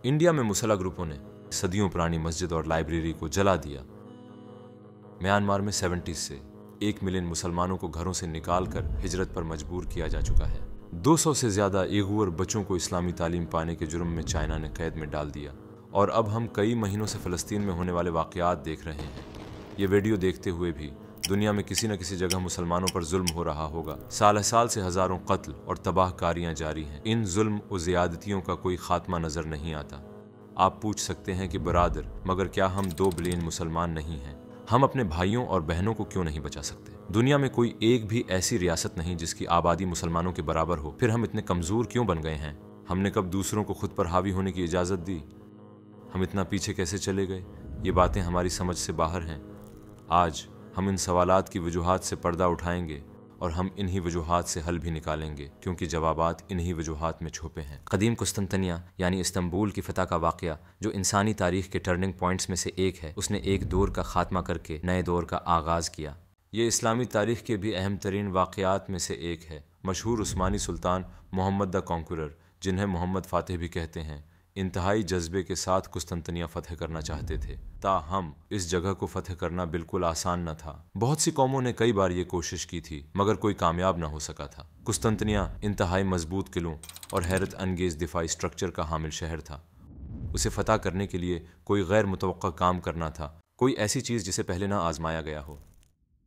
India में मुसल्ला ग्रुपों ने सदियों पुरानी मस्जिद और लाइब्रेरी को जला दिया। म्यांमार में 70 से 1 मिलियन मुसलमानों को घरों से निकालकर हिजरत पर मजबूर किया जा चुका है। 200 से ज़्यादा उइघुर बच्चों को इस्लामी तालीम पाने के जुर्म में चाइना ने कैद में डाल दिया। और अब हम कई महीनों से फ़लस्तीन में होने वाले वाक़यात देख रहे हैं। ये वीडियो देखते हुए भी दुनिया में किसी न किसी जगह मुसलमानों पर जुल्म हो रहा होगा। साल साल से हज़ारों कत्ल और तबाहकारियाँ जारी हैं। इन जुल्म और ज़्यादतियों का कोई ख़ात्मा नज़र नहीं आता। आप पूछ सकते हैं कि बरादर, मगर क्या हम 2 बिलियन मुसलमान नहीं हैं? हम अपने भाइयों और बहनों को क्यों नहीं बचा सकते? दुनिया में कोई एक भी ऐसी रियासत नहीं जिसकी आबादी मुसलमानों के बराबर हो। फिर हम इतने कमज़ोर क्यों बन गए हैं? हमने कब दूसरों को खुद पर हावी होने की इजाज़त दी? हम इतना पीछे कैसे चले गए? ये बातें हमारी समझ से बाहर हैं। आज हम इन सवालात की वजूहात से पर्दा उठाएंगे और हम इन्हीं वजूहात से हल भी निकालेंगे, क्योंकि जवाबात इन्हीं वजूहात में छुपे हैं। कदीम कुस्तंतनिया यानी इस्तंबुल की फ़तह का वाक़या, जो इंसानी तारीख़ के टर्निंग पॉइंट्स में से एक है, उसने एक दौर का ख़ात्मा करके नए दौर का आगाज़ किया। ये इस्लामी तारीख़ के भी अहम तरीन वाक़यात में से एक है। मशहूर उस्मानी सुल्तान मोहम्मद द कॉन्करर, जिन्हें मोहम्मद फ़ातिह भी कहते हैं, इंतहाई जज्बे के साथ कुस्तंतनिया फ़तह करना चाहते थे। ताहम इस जगह को फ़तह करना बिल्कुल आसान न था। बहुत सी कौमों ने कई बार ये कोशिश की थी, मगर कोई कामयाब न हो सका था। कुस्तंतनिया इंतहाई मजबूत किलों और हैरत अंगेज़ दिफाई स्ट्रक्चर का हामिल शहर था। उसे फ़तह करने के लिए कोई गैर मुतवक्का काम करना था, कोई ऐसी चीज़ जिसे पहले ना आजमाया गया हो।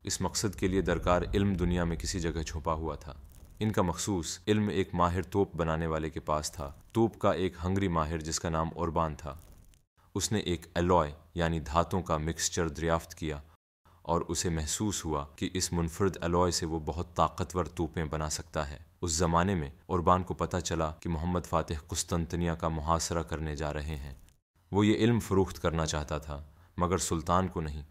इस मकसद के लिए दरकार इल्म दुनिया में किसी जगह छुपा हुआ था। इनका मखसूस इल्म एक माहिर तोप बनाने वाले के पास था। तोप का एक हंगरी माहिर जिसका नाम ओरबान था। उसने एक एलॉय यानी धातों का मिक्सचर दरियाफ्त किया और उसे महसूस हुआ कि इस मुनफरद एलॉय से वो बहुत ताकतवर तोपें बना सकता है। उस ज़माने में ओरबान को पता चला कि मोहम्मद फ़ातिह कुस्तंतनिया का मुहासरा करने जा रहे हैं। वो ये इल्म फ़रोख्त करना चाहता था, मगर सुल्तान को नहीं।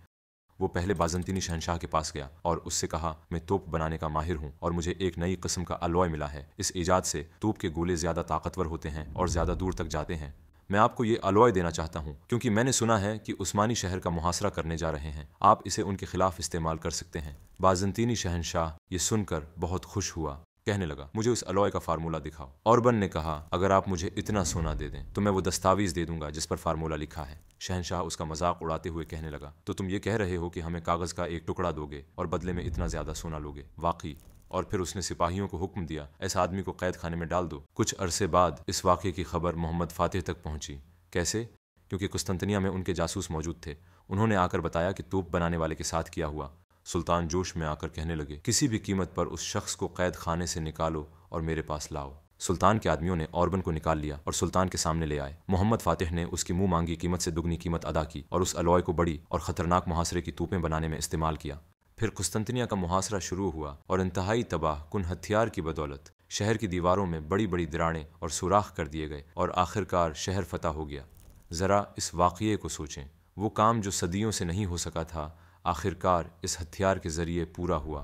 वो पहले बाज़ंतीनी शहनशाह के पास गया और उससे कहा, मैं तोप बनाने का माहिर हूँ और मुझे एक नई किस्म का अलॉय मिला है। इस ईजाद से तोप के गोले ज़्यादा ताकतवर होते हैं और ज़्यादा दूर तक जाते हैं। मैं आपको ये अलॉय देना चाहता हूँ, क्योंकि मैंने सुना है कि उस्मानी शहर का मुहासरा करने जा रहे हैं। आप इसे उनके खिलाफ इस्तेमाल कर सकते हैं। बाज़ंतीनी शहनशाह ये सुनकर बहुत खुश हुआ। कहने लगा, मुझे उस अलॉय का फार्मूला दिखाओ। ओरबन ने कहा, अगर आप मुझे इतना सोना दे दें तो मैं वो दस्तावेज़ दे दूंगा जिस पर फार्मूला लिखा है। शहनशाह उसका मजाक उड़ाते हुए कहने लगा, तो तुम ये कह रहे हो कि हमें कागज़ का एक टुकड़ा दोगे और बदले में इतना ज़्यादा सोना लोगे? वाकई। और फिर उसने सिपाहियों को हुक्म दिया, ऐसे आदमी को कैद खाने में डाल दो। कुछ अरसे बाद इस वाक़े की खबर मोहम्मद फ़ातिह तक पहुँची। कैसे? क्योंकि कुस्तंतनिया में उनके जासूस मौजूद थे। उन्होंने आकर बताया कि तोप बनाने वाले के साथ किया हुआ। सुल्तान जोश में आकर कहने लगे, किसी भी कीमत पर उस शख्स को कैद खाने से निकालो और मेरे पास लाओ। सुल्तान के आदमियों ने ओरबन को निकाल लिया और सुल्तान के सामने ले आए। मोहम्मद फ़ातिह ने उसकी मुंह मांगी कीमत से दुगनी कीमत अदा की और उस अलॉय को बड़ी और ख़तरनाक मुहासरे की तोपें बनाने में इस्तेमाल किया। फिर कुस्तंतनिया का मुहासरा शुरू हुआ और इंतहाई तबाह कुन हथियार की बदौलत शहर की दीवारों में बड़ी बड़ी दरारें और सुराख कर दिए गए और आखिरकार शहर फतह हो गया। ज़रा इस वाक़ये को सोचें। वो काम जो सदियों से नहीं हो सका था, आखिरकार इस हथियार के ज़रिए पूरा हुआ।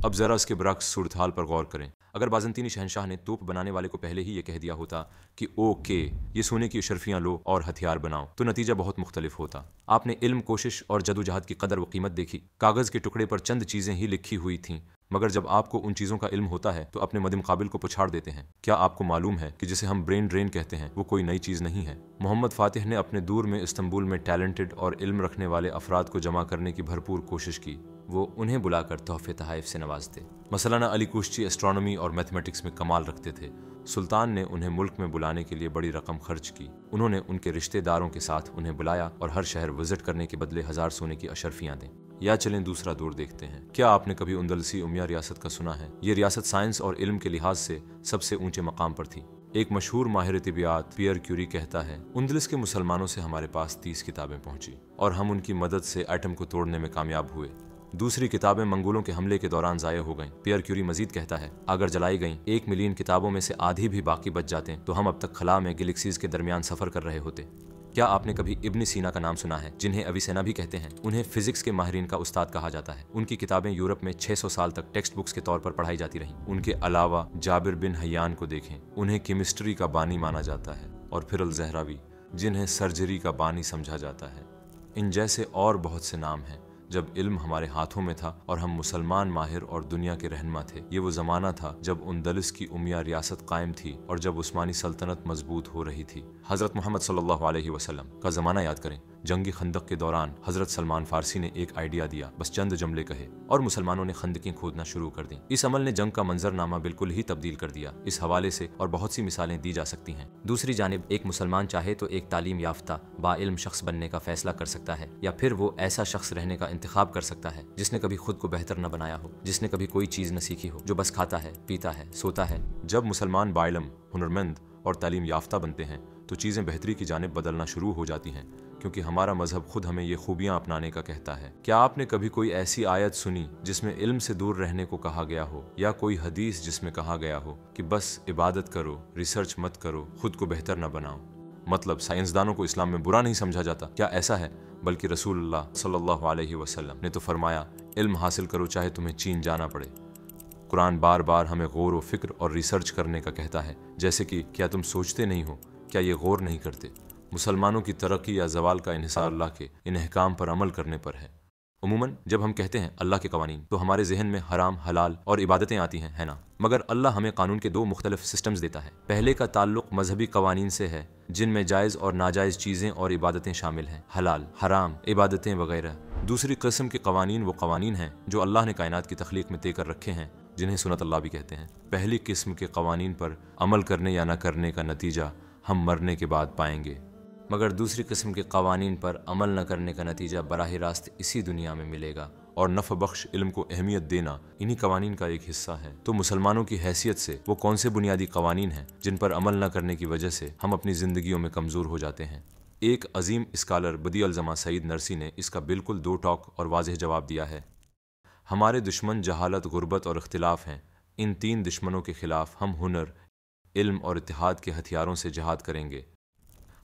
अब ज़रा इसके बरक्स सूरत हाल पर गौर करें। अगर बाज़ंतीनी शहनशाह ने तोप बनाने वाले को पहले ही ये कह दिया होता कि ओके, ये सोने की अशरफियाँ लो और हथियार बनाओ, तो नतीजा बहुत मुख्तलिफ होता। आपने इल्म, कोशिश और जदोजहद की कदर व कीमत देखी। कागज़ के टुकड़े पर चंद चीज़ें ही लिखी हुई थीं, मगर जब आपको उन चीज़ों का इल्म होता है तो अपने मदमुकाबिल को पछाड़ देते हैं। क्या आपको मालूम है कि जिसे हम ब्रेन ड्रेन कहते हैं वो कोई नई चीज़ नहीं है? मोहम्मद फ़ातिह ने अपने दूर में इस्तंबुल में टैलेंटेड और इल्म रखने वाले अफराद को जमा करने की भरपूर कोशिश की। वो उन्हें बुलाकर तोहफे तहाइफ से नवाजते। मसलाना अली कुश्ती एस्ट्रोनॉमी और मैथमेटिक्स में कमाल रखते थे। सुल्तान ने उन्हें मुल्क में बुलाने के लिए बड़ी रकम खर्च की। उन्होंने उनके रिश्तेदारों के साथ उन्हें बुलाया और हर शहर विजिट करने के बदले 1000 सोने की अशरफियाँ दें। या चलें दूसरा दौर देखते हैं। क्या आपने कभी उंदलसी उमिया रियासत का सुना है? ये रियासत साइंस और इल्म के लिहाज से सबसे ऊंचे मकाम पर थी। एक मशहूर माहिर तिबियात पियर क्यूरी कहता है, उंदलस के मुसलमानों से हमारे पास 30 किताबें पहुंची और हम उनकी मदद से एटम को तोड़ने में कामयाब हुए। दूसरी किताबें मंगोलों के हमले के दौरान ज़ाया हो गईं। पियर क्यूरी मजीद कहता है, अगर जलाई गईं 1 मिलियन किताबों में से आधी भी बाकी बच जाते तो हम अब तक खला में गैलेक्सीज के दरमियान सफ़र कर रहे होते। क्या आपने कभी इब्न सीना का नाम सुना है, जिन्हें अविसेना भी कहते हैं? उन्हें फिजिक्स के माहिरीन का उस्ताद कहा जाता है। उनकी किताबें यूरोप में 600 साल तक टेक्स्ट बुक्स के तौर पर पढ़ाई जाती रहीं। उनके अलावा जाबिर बिन हयान को देखें, उन्हें केमिस्ट्री का बानी माना जाता है। और फिर अल ज़हरावी, जिन्हें सर्जरी का बानी समझा जाता है। इन जैसे और बहुत से नाम हैं जब इल्म हमारे हाथों में था और हम मुसलमान माहिर और दुनिया के रहनुमा थे। ये वो ज़माना था जब उंदलस की उमिया रियासत कायम थी और जब उस्मानी सल्तनत मजबूत हो रही थी। हज़रत मोहम्मद सल्लल्लाहु अलैहि वसल्लम का ज़माना याद करें। जंगी खंदक के दौरान हज़रत सलमान फारसी ने एक आइडिया दिया, बस चंद जुमले कहे और मुसलमानों ने खंदकें खोदना शुरू कर दी। इस अमल ने जंग का मंजरनामा बिल्कुल ही तब्दील कर दिया। इस हवाले से और बहुत सी मिसालें दी जा सकती हैं। दूसरी जानिब एक मुसलमान चाहे तो एक तालीम याफ्ता बाइल्म शख्स बनने का फैसला कर सकता है, या फिर वो ऐसा शख्स रहने का इंतखाब कर सकता है जिसने कभी खुद को बेहतर न बनाया हो, जिसने कभी कोई चीज़ न सीखी हो, जो बस खाता है, पीता है, सोता है। जब मुसलमान बाइल्म, हुनरमंद और तालीम याफ्ता बनते हैं तो चीज़ें बेहतरी की जानिब बदलना शुरू हो जाती हैं, क्योंकि हमारा मजहब खुद हमें ये खूबियाँ अपनाने का कहता है। क्या आपने कभी कोई ऐसी आयत सुनी जिसमें इल्म से दूर रहने को कहा गया हो, या कोई हदीस जिसमें कहा गया हो कि बस इबादत करो, रिसर्च मत करो, खुद को बेहतर न बनाओ? मतलब साइंसदानों को इस्लाम में बुरा नहीं समझा जाता, क्या ऐसा है? बल्कि रसूलुल्लाह सल्लल्लाहु अलैहि वसल्लम ने तो फरमाया, इल्म हासिल करो चाहे तुम्हें चीन जाना पड़े। कुरान बार बार हमें गौर व फिक्र और रिसर्च करने का कहता है, जैसे कि क्या तुम सोचते नहीं हो, क्या ये गौर नहीं करते? मुसलमानों की तरक्की या जवाल का इन्हिसार अल्लाह के इन अहकाम पर अमल करने पर है। उमूमन जब हम कहते हैं अल्लाह के कवानीन तो हमारे जहन में हराम, हलाल और इबादतें आती हैं, है ना? मगर अल्लाह हमें कानून के दो मुख्तलिफ सिस्टम्स देता है। पहले का ताल्लुक मजहबी कवानीन से है जिनमें जायज़ और नाजायज़ चीज़ें और इबादतें शामिल हैं, हलाल, हराम, इबादतें वगैरह। दूसरी किस्म के कवानीन वो कवानीन हैं जो अल्लाह ने कायनात की तख्लीक में तय कर रखे हैं, जिन्हें सुन्नत अल्लाह भी कहते हैं। पहली किस्म के कवानीन पर अमल करने या न करने का नतीजा हम मरने के बाद पाएंगे, मगर दूसरी किस्म के कवानीन पर अमल न करने का नतीजा बराह रास्त इसी दुनिया में मिलेगा, और नफ़ बख्श इल्म को अहमियत देना इन्हीं कवानीन का एक हिस्सा है। तो मुसलमानों की हैसियत से वो कौन से बुनियादी कवानीन हैं जिन पर अमल न करने की वजह से हम अपनी ज़िंदगियों में कमज़ोर हो जाते हैं? एक अजीम स्कॉलर बदी अल जमा सईद नरसी ने इसका बिल्कुल दो टॉक और वाज़ेह जवाब दिया है। हमारे दुश्मन जहालत, गुर्बत और इख्तिलाफ हैं। इन तीन दुश्मनों के खिलाफ हम हुनर, इल्म और इत्तिहाद के हथियारों से जहाद करेंगे।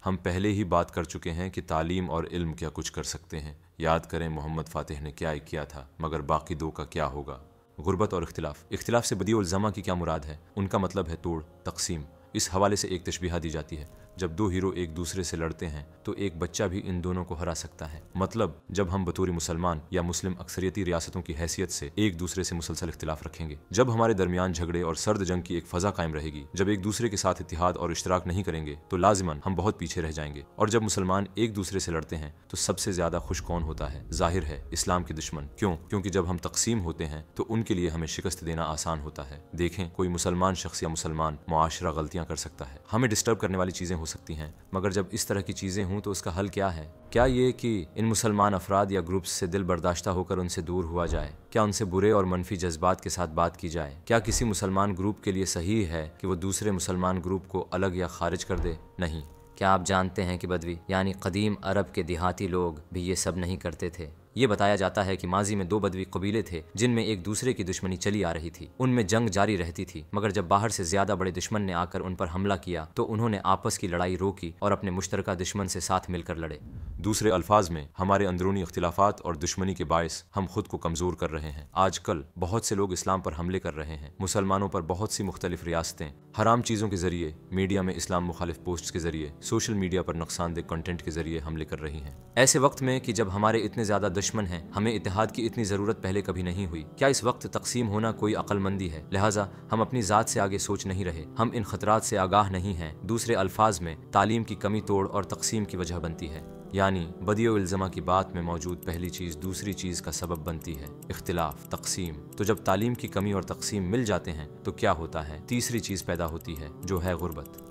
हम पहले ही बात कर चुके हैं कि तालीम और इल्म क्या कुछ कर सकते हैं। याद करें मोहम्मद फ़ातिह ने क्या किया था, मगर बाकी दो का क्या होगा? गुर्बत और इख्तिलाफ से बदी उल ज़मा की क्या मुराद है? उनका मतलब है तोड़, तकसीम। इस हवाले से एक तशबीहा दी जाती है, जब दो हीरो एक दूसरे से लड़ते हैं तो एक बच्चा भी इन दोनों को हरा सकता है। मतलब जब हम बतौर मुसलमान या मुस्लिम अक्सरियती रियासतों की हैसियत से एक दूसरे से मुसलसल इख्तिलाफ रखेंगे, जब हमारे दरमियान झगड़े और सर्द जंग की एक फ़ज़ा कायम रहेगी, जब एक दूसरे के साथ इत्तिहाद और इश्तराक नहीं करेंगे तो लाजिमन हम बहुत पीछे रह जाएंगे। और जब मुसलमान एक दूसरे से लड़ते हैं तो सबसे ज़्यादा खुश कौन होता है? ज़ाहिर है इस्लाम के दुश्मन। क्यों? क्योंकि जब हम तकसीम होते हैं तो उनके लिए हमें शिकस्त देना आसान होता है। देखें, कोई मुसलमान शख्स या मुसलमान मुआशरा गलतियाँ कर सकता है, हमें डिस्टर्ब करने वाली चीज़ें हो सकती हैं, मगर जब इस तरह की चीज़ें हों तो उसका हल क्या है? क्या ये कि इन मुसलमान अफराद या ग्रुप्स से दिल बर्दाश्ता होकर उनसे दूर हुआ जाए? क्या उनसे बुरे और मनफी जज्बात के साथ बात की जाए? क्या किसी मुसलमान ग्रुप के लिए सही है कि वो दूसरे मुसलमान ग्रुप को अलग या खारिज कर दे? नहीं। क्या आप जानते हैं कि बदवी यानी कदीम अरब के देहाती लोग भी ये सब नहीं करते थे? ये बताया जाता है कि माजी में दो बदवी कबीले थे जिनमें एक दूसरे की दुश्मनी चली आ रही थी। उनमें जंग जारी रहती थी, मगर जब बाहर से ज्यादा बड़े दुश्मन ने आकर उन पर हमला किया तो उन्होंने आपस की लड़ाई रोकी और अपने मुश्तरका दुश्मन से साथ मिलकर लड़े। दूसरे अल्फाज में हमारे अंदरूनी इख्तिलाफात और दुश्मनी के बायस हम खुद को कमज़ोर कर रहे हैं। आजकल बहुत से लोग इस्लाम पर हमले कर रहे हैं। मुसलमानों पर बहुत सी मुख्तलिफ रियासतें हराम चीज़ों के ज़रिए, मीडिया में इस्लाम मुखालिफ पोस्ट के ज़रिए, सोशल मीडिया पर नुकसानदेह कंटेंट के ज़रिए हमले कर रही हैं। ऐसे वक्त में कि जब हमारे इतने ज़्यादा दुश्मन हैं, हमें इत्तेहाद की इतनी ज़रूरत पहले कभी नहीं हुई। क्या इस वक्त तकसीम होना कोई अक्लमंदी है? लिहाजा हम अपनी ज़ात से आगे सोच नहीं रहे, हम इन खतरात से आगाह नहीं हैं। दूसरे अल्फाज में तालीम की कमी तोड़ और तकसीम की वजह बनती है, यानी बदियो इल्ज़मा की बात में मौजूद पहली चीज़ दूसरी चीज़ का सबब बनती है, इख्तिलाफ, तकसीम। तो जब तालीम की कमी और तकसीम मिल जाते हैं तो क्या होता है? तीसरी चीज़ पैदा होती है जो है गुर्बत।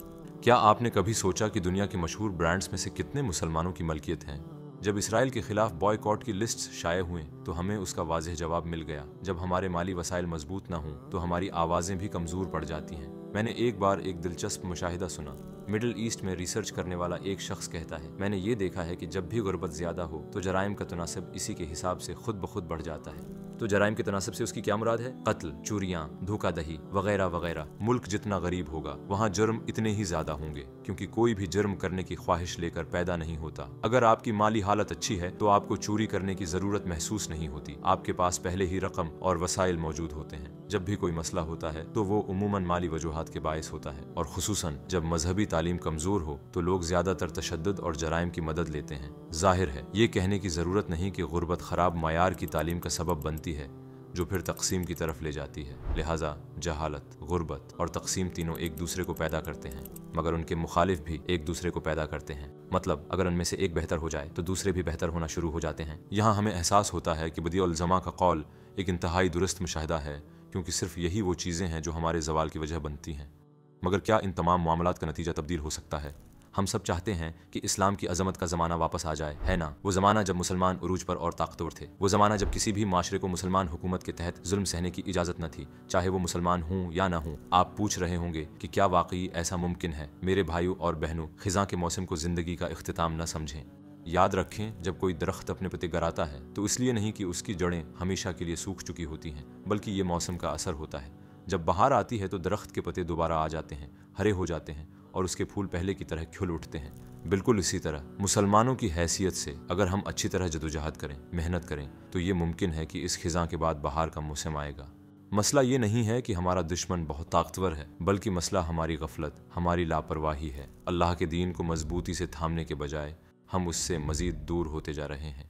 क्या आपने कभी सोचा कि दुनिया के मशहूर ब्रांड्स में से कितने मुसलमानों की मलकियत हैं? जब इसराइल के खिलाफ बॉयकॉट की लिस्ट शाये हुए तो हमें उसका वाज़ेह जवाब मिल गया। जब हमारे माली वसाइल मजबूत ना हों तो हमारी आवाज़ें भी कमज़ोर पड़ जाती हैं। मैंने एक बार एक दिलचस्प मुशाहिदा सुना। मिडिल ईस्ट में रिसर्च करने वाला एक शख्स कहता है, मैंने ये देखा है कि जब भी गुर्बत ज़्यादा हो तो जराइम का तनासब इसी के हिसाब से खुद ब खुद बढ़ जाता है। तो जराइम के तनासब से उसकी क्या मुराद है? कत्ल, चोरियां, धोखा दही वगैरह वगैरह। मुल्क जितना गरीब होगा वहाँ जुर्म इतने ही ज्यादा होंगे, क्योंकि कोई भी जुर्म करने की ख्वाहिश लेकर पैदा नहीं होता। अगर आपकी माली हालत अच्छी है तो आपको चोरी करने की जरूरत महसूस नहीं होती, आपके पास पहले ही रकम और वसाइल मौजूद होते हैं। जब भी कोई मसला होता है तो वो उमूमन माली वजूहात के बायस होता है, और खुसूसन जब मजहबी तालीम कमजोर हो तो लोग ज्यादातर तशद्दुद और जराइम की मदद लेते हैं। जाहिर है ये कहने की जरूरत नहीं कि गुर्बत खराब मायार की तालीम का सबब बनती है, जो फिर तकसीम की तरफ ले जाती है। लिहाजा जहालत, गुर्बत और तकसीम तीनों एक दूसरे को पैदा करते हैं, मगर उनके मुखालिफ भी एक दूसरे को पैदा करते हैं। मतलब अगर उनमें से एक बेहतर हो जाए तो दूसरे भी बेहतर होना शुरू हो जाते हैं। यहाँ हमें एहसास होता है कि बदिउल ज़मा का कौल एक इंतहाई दुरुस्त मुशाहिदा है, क्योंकि सिर्फ यही वो चीज़ें हैं जो हमारे ज़वाल की वजह बनती हैं। मगर क्या इन तमाम मामलात का नतीजा तब्दील हो सकता है? हम सब चाहते हैं कि इस्लाम की अजमत का ज़माना वापस आ जाए, है ना? वो ज़माना जब मुसलमान उरूज पर और ताकतवर थे, वो ज़माना जब किसी भी माशरे को मुसलमान हुकूमत के तहत जुल्म सहने की इजाज़त न थी, चाहे वो मुसलमान हों या ना हों। आप पूछ रहे होंगे कि क्या वाकई ऐसा मुमकिन है? मेरे भाइयों और बहनों, खिज़ां के मौसम को ज़िंदगी का इख्तिताम न समझें। याद रखें, जब कोई दरख्त अपने पत्ते गिराता है तो इसलिए नहीं कि उसकी जड़ें हमेशा के लिए सूख चुकी होती हैं, बल्कि ये मौसम का असर होता है। जब बहार आती है तो दरख्त के पत्ते दोबारा आ जाते हैं, हरे हो जाते हैं और उसके फूल पहले की तरह खिल उठते हैं। बिल्कुल इसी तरह मुसलमानों की हैसियत से अगर हम अच्छी तरह जदोजहद करें, मेहनत करें, तो ये मुमकिन है कि इस खिज़ां के बाद बहार का मौसम आएगा। मसला ये नहीं है कि हमारा दुश्मन बहुत ताकतवर है, बल्कि मसला हमारी गफलत, हमारी लापरवाही है। अल्लाह के दीन को मजबूती से थामने के बजाय हम उससे मजीद दूर होते जा रहे हैं।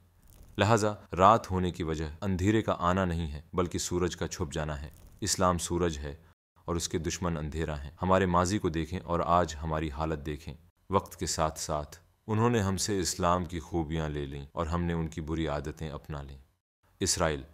लिहाजा रात होने की वजह अंधेरे का आना नहीं है, बल्कि सूरज का छुप जाना है। इस्लाम सूरज है और उसके दुश्मन अंधेरा हैं। हमारे माजी को देखें और आज हमारी हालत देखें। वक्त के साथ साथ उन्होंने हमसे इस्लाम की खूबियाँ ले लीं और हमने उनकी बुरी आदतें अपना लीं। इसराइल,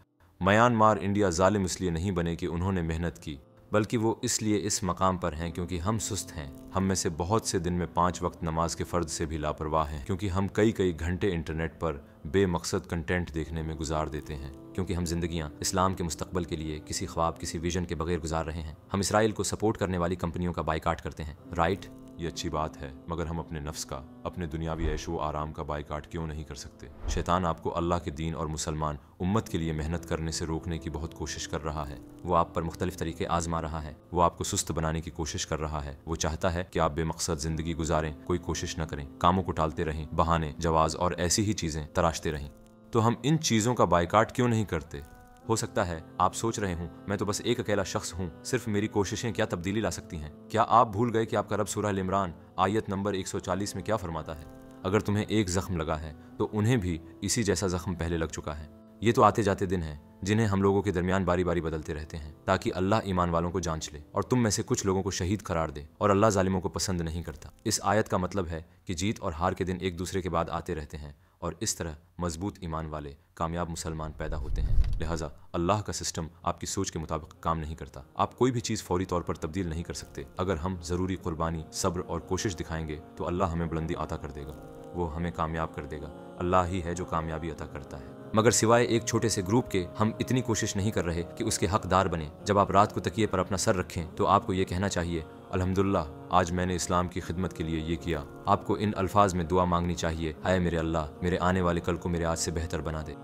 म्यांमार, इंडिया जालिम इसलिए नहीं बने कि उन्होंने मेहनत की, बल्कि वो इसलिए इस मकाम पर हैं क्योंकि हम सुस्त हैं। हम में से बहुत से दिन में 5 वक्त नमाज के फ़र्ज से भी लापरवाह हैं, क्योंकि हम कई घंटे इंटरनेट पर बेमकसद कंटेंट देखने में गुजार देते हैं, क्योंकि हम जिंदगियां इस्लाम के मुस्तकबल के लिए किसी ख्वाब, किसी विजन के बगैर गुजार रहे हैं। हम इसराइल को सपोर्ट करने वाली कंपनियों का बाइकाट करते हैं। राइट, ये अच्छी बात है, मगर हम अपने नफ्स का, अपने दुनियावी ऐश व आराम का बाइकाट क्यों नहीं कर सकते? शैतान आपको अल्लाह के दीन और मुसलमान उम्मत के लिए मेहनत करने से रोकने की बहुत कोशिश कर रहा है। वो आप पर मुख्तलिफ तरीके आजमा रहा है। वो आपको सुस्त बनाने की कोशिश कर रहा है। वो चाहता है कि आप बेमकसद जिंदगी गुजारें, कोई कोशिश न करें, कामों को टालते रहें, बहाने, जवाज और ऐसी ही चीज़ें तराशते रहें। तो हम इन चीज़ों का बाइकाट क्यों नहीं करते? हो सकता है आप सोच रहे हूँ, मैं तो बस एक अकेला शख्स हूँ, सिर्फ मेरी कोशिशें क्या तब्दीली ला सकती हैं? क्या आप भूल गए कि आपका रब सूरह अल इमरान आयत नंबर 140 में क्या फरमाता है? अगर तुम्हें एक जख्म लगा है तो उन्हें भी इसी जैसा जख्म पहले लग चुका है। ये तो आते जाते दिन हैं जिन्हें हम लोगों के दरमियान बारी बारी बदलते रहते हैं, ताकि अल्लाह ईमान वालों को जांच ले और तुम में से कुछ लोगों को शहीद करार दे, और अल्लाह जालिमों को पसंद नहीं करता। इस आयत का मतलब है कि जीत और हार के दिन एक दूसरे के बाद आते रहते हैं, और इस तरह मजबूत ईमान वाले कामयाब मुसलमान पैदा होते हैं। लिहाजा अल्लाह का सिस्टम आपकी सोच के मुताबिक काम नहीं करता। आप कोई भी चीज़ फौरी तौर पर तब्दील नहीं कर सकते। अगर हम ज़रूरी कुर्बानी, सब्र और कोशिश दिखाएंगे तो अल्लाह हमें बुलंदी अता कर देगा, वो हमें कामयाब कर देगा। अल्लाह ही है जो कामयाबी अता करता है। मगर सिवाय एक छोटे से ग्रुप के हम इतनी कोशिश नहीं कर रहे कि उसके हकदार बने। जब आप रात को तकिए पर अपना सर रखें तो आपको ये कहना चाहिए, अल्हम्दुलिल्लाह, आज मैंने इस्लाम की खिदमत के लिए ये किया। आपको इन अल्फाज में दुआ मांगनी चाहिए, आए मेरे अल्लाह, मेरे आने वाले कल को मेरे आज से बेहतर बना दे।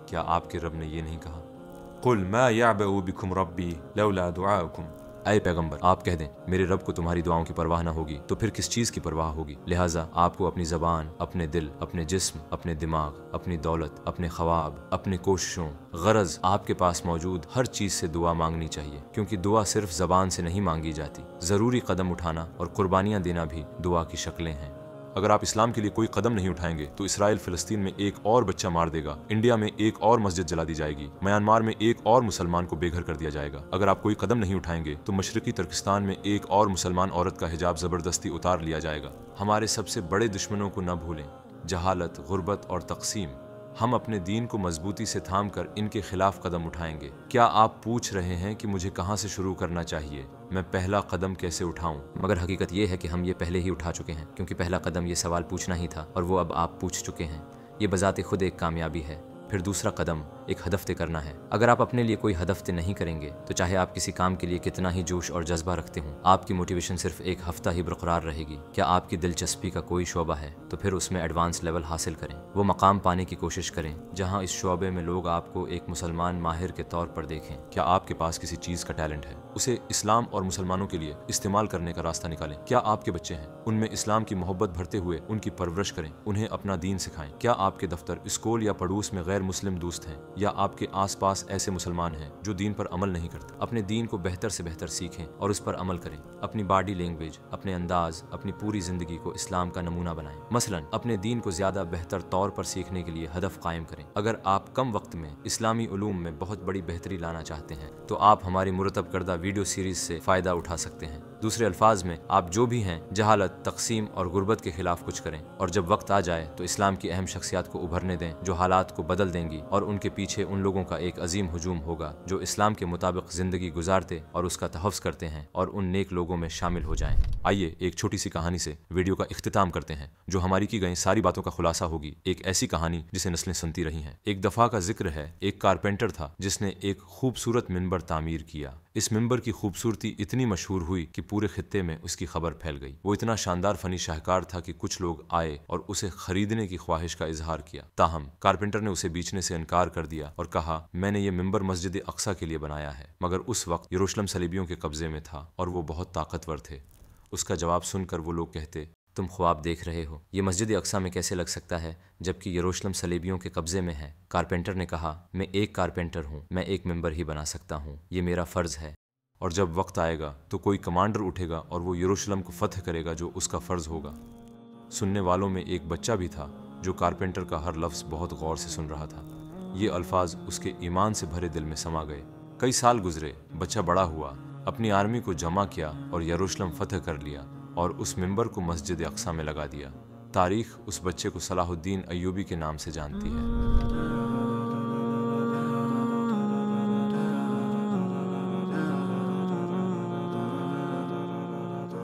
क्या आपके रब ने ये नहीं कहा, कुल मा यअबउ बिकुम रब्बी लौला दुआउकुम? ऐ पैगंबर, आप कह दें, मेरे रब को तुम्हारी दुआओं की परवाह ना होगी तो फिर किस चीज़ की परवाह होगी? लिहाजा आपको अपनी ज़बान, अपने दिल, अपने जिस्म, अपने दिमाग, अपनी दौलत, अपने ख्वाब, अपनी कोशिशों, गरज, आपके पास मौजूद हर चीज़ से दुआ मांगनी चाहिए, क्योंकि दुआ सिर्फ ज़बान से नहीं मांगी जाती। ज़रूरी कदम उठाना और कुर्बानियाँ देना भी दुआ की शक्लें हैं। अगर आप इस्लाम के लिए कोई कदम नहीं उठाएंगे तो इसराइल फिलिस्तीन में एक और बच्चा मार देगा, इंडिया में एक और मस्जिद जला दी जाएगी, म्यांमार में एक और मुसलमान को बेघर कर दिया जाएगा। अगर आप कोई कदम नहीं उठाएंगे तो मशरकी तुर्किस्तान में एक और मुसलमान औरत का हिजाब ज़बरदस्ती उतार लिया जाएगा। हमारे सबसे बड़े दुश्मनों को न भूलें, जहालत, गुर्बत और तकसीम। हम अपने दीन को मजबूती से थाम कर इनके खिलाफ कदम उठाएंगे। क्या आप पूछ रहे हैं कि मुझे कहाँ से शुरू करना चाहिए, मैं पहला कदम कैसे उठाऊं? मगर हकीकत ये है कि हम ये पहले ही उठा चुके हैं, क्योंकि पहला कदम ये सवाल पूछना ही था और वो अब आप पूछ चुके हैं। ये बजाते खुद एक कामयाबी है। پھر دوسرا قدم ایک ہدف طے کرنا ہے۔ اگر آپ اپنے لیے کوئی ہدف طے نہیں کریں گے تو چاہے آپ کسی کام کے لیے کتنا ہی جوش اور جذبہ رکھتے ہوں، آپ کی موٹیویشن صرف ایک ہفتہ ہی برقرار رہے گی۔ کیا آپ کی دلچسپی کا کوئی شعبہ ہے تو پھر اس میں ایڈوانس لیول حاصل کریں، وہ مقام پانے کی کوشش کریں جہاں اس شعبے میں لوگ آپ کو ایک مسلمان ماہر کے طور پر دیکھیں۔ کیا آپ کے پاس کسی چیز کا ٹیلنٹ ہے، اسے اسلام اور مسلمانوں کے لیے استعمال کرنے کا راستہ نکالیں۔ کیا آپ کے بچے ہیں، ان میں اسلام کی محبت بھرتے ہوئے ان کی پرورش کریں، انہیں اپنا دین سکھائیں۔ کیا آپ کے دفتر، اسکول یا پڑوس میں غیر مسلم دوست ہیں، یا آپ کے آس پاس ایسے مسلمان ہیں جو دین پر عمل نہیں کرتے؟ اپنے دین کو بہتر سے بہتر سیکھیں اور اس پر عمل کریں۔ اپنی باڈی لینگویج، اپنے انداز، اپنی پوری زندگی کو اسلام کا نمونہ بنائیں۔ مثلا اپنے دین کو زیادہ بہتر طور پر سیکھنے کے لیے ہدف قائم کریں۔ اگر آپ کم وقت میں اسلامی علوم میں بہت بڑی بہتری لانا چاہتے ہیں تو آپ ہماری مرتب کردہ ویڈیو سیریز سے فائدہ اٹھا سکتے ہیں۔ دوسرے الفاظ میں، آپ جو بھی ہیں، جہالت، تقسیم اور غربت کے خلاف کچھ کریں، اور جب وقت آ جائے تو اسلام کی اہم شخصیات کو ابھرنے دیں جو حالات کو بدل دیں گی، اور ان کے پیچھے ان لوگوں کا ایک عظیم ہجوم ہوگا جو اسلام کے مطابق زندگی گزارتے اور اس کا تحفظ کرتے ہیں اور ان نیک لوگوں میں شامل ہو جائیں۔ آئیے ایک چھوٹی سی کہانی سے ویڈیو کا اختتام کرتے ہیں جو ہماری کی گئی ساری باتوں کا خلاصہ ہوگی، ایک ایسی کہانی جسے نسلیں سنتی رہی ہیں۔ ایک دفعہ کا ذکر ہے، ایک کارپینٹر تھا جس نے ایک خوبصورت منبر تعمیر کیا۔ اس منبر کی خوبصورتی اتنی مشہور ہوئی کہ پورے خطے میں اس کی خبر پھیل گئی۔ وہ اتنا شاندار فنی شاہکار تھا کہ کچھ لوگ آئے اور اسے خریدنے کی خواہش کا اظہار کیا۔ تاہم کارپینٹر نے اسے بیچنے سے انکار کر دیا اور کہا، میں نے یہ منبر مسجد اقصی کے لیے بنایا ہے، مگر اس وقت یروشلم صلیبیوں کے قبضے میں تھا اور وہ بہت طاقتور تھے۔ اس کا جواب سن کر وہ لوگ کہتے، تم خواب دیکھ رہے ہو، یہ مسجد اقصی میں کیسے لگ سکتا ہے جبکہ یروشلم صلیبیوں کے قبضے میں ہے؟ کارپینٹر نے کہا، میں ایک کارپینٹر ہوں، میں ایک منبر ہی بنا سکتا ہوں، یہ میرا فرض ہے۔ اور جب وقت آئے گا تو کوئی کمانڈر اٹھے گا اور وہ یروشلم کو فتح کرے گا جو اس کا فرض ہوگا۔ سننے والوں میں ایک بچہ بھی تھا جو کارپینٹر کا ہر لفظ بہت غور سے سن رہا تھا۔ یہ الفاظ اس کے ایمان سے بھرے دل میں سما گئے۔ کئی سال گزرے، بچہ بڑا ہوا، اپنی آرمی کو جمع کیا اور یروشلم فتح کر لیا اور اس منبر کو مسجد اقصی میں لگا دیا۔ تاریخ اس بچے کو صلاح الدین ایوبی کے نام سے جانتی ہے۔